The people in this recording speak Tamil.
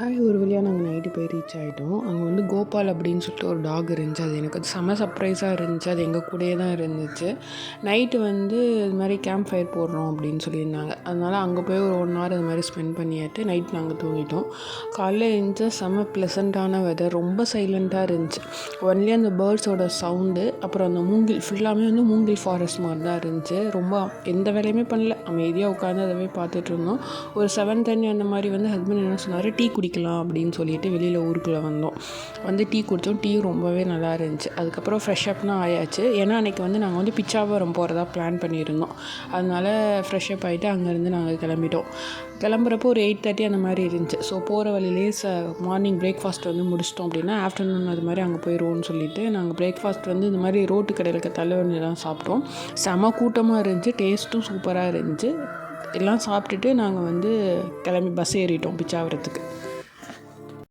ஒரு வழியாக நாங்கள் நைட்டு போய் ரீச் ஆகிட்டோம். அங்கே வந்து கோபால் அப்படின்னு சொல்லிட்டு ஒரு டாக் இருந்துச்சு. அது எனக்கு செம சர்ப்ரைஸாக இருந்துச்சு. அது எங்கள் கூடயே தான் இருந்துச்சு. நைட்டு வந்து இது மாதிரி கேம்ப் ஃபயர் போடுறோம் அப்படின்னு சொல்லியிருந்தாங்க. அதனால் அங்கே போய் ஒரு 1 ஹவர் அது மாதிரி ஸ்பெண்ட் பண்ணிட்டு நைட் நாங்கள் தூங்கிட்டோம். காலையில் எழுந்துச்சு செம்ம ப்ளசண்ட்டான வெதர், ரொம்ப சைலண்ட்டாக இருந்துச்சு. ஒன்லி அந்த பேர்ட்ஸோட சவுண்டு, அப்புறம் அந்த மூங்கில் ஃபுல்லாமே வந்து மூங்கில் ஃபாரஸ்ட் மாதிரி தான் இருந்துச்சு. ரொம்ப எந்த வேலையுமே பண்ணல, அமைதியாக உட்காந்து அதவே பார்த்துட்டு இருந்தோம். ஒரு 7:30 அந்த மாதிரி வந்து ஹஸ்பண்ட் என்ன சொன்னார், டீ குடிக்கலாம் அப்படின்னு சொல்லிட்டு வெளியில் ஊருக்குள்ளே வந்தோம். வந்து டீ குடித்தோம். டீ ரொம்பவே நல்லா இருந்துச்சு. அதுக்கப்புறம் ஃப்ரெஷ்அப்லாம் ஆயாச்சு. ஏன்னா அன்றைக்கி வந்து நாங்கள் வந்து பிச்சாவரம் போகிறதா பிளான் பண்ணியிருந்தோம். அதனால் ஃப்ரெஷ்அப் ஆகிட்டு அங்கேருந்து நாங்கள் கிளம்பிட்டோம். கிளம்புறப்போ ஒரு 8:30 அந்த மாதிரி இருந்துச்சு. ஸோ போகிற வழியிலே மார்னிங் பிரேக்ஃபாஸ்ட் வந்து முடிச்சிட்டோம் அப்படின்னா ஆஃப்டர்நூன் அது மாதிரி அங்கே போயிடுவோம்னு சொல்லிட்டு நாங்கள் பிரேக்ஃபாஸ்ட் வந்து இந்த மாதிரி ரோட்டு கடையில் இருக்க தள்ளுவண்டி தான் சாப்பிட்டோம். செம கூட்டமாக இருந்துச்சு, டேஸ்ட்டும் சூப்பராக இருந்துச்சு. எல்லாம் சாப்பிட்டுட்டு நாங்கள் வந்து கிளம்பி பஸ் ஏறிட்டோம் பிச்சாவரத்துக்கு.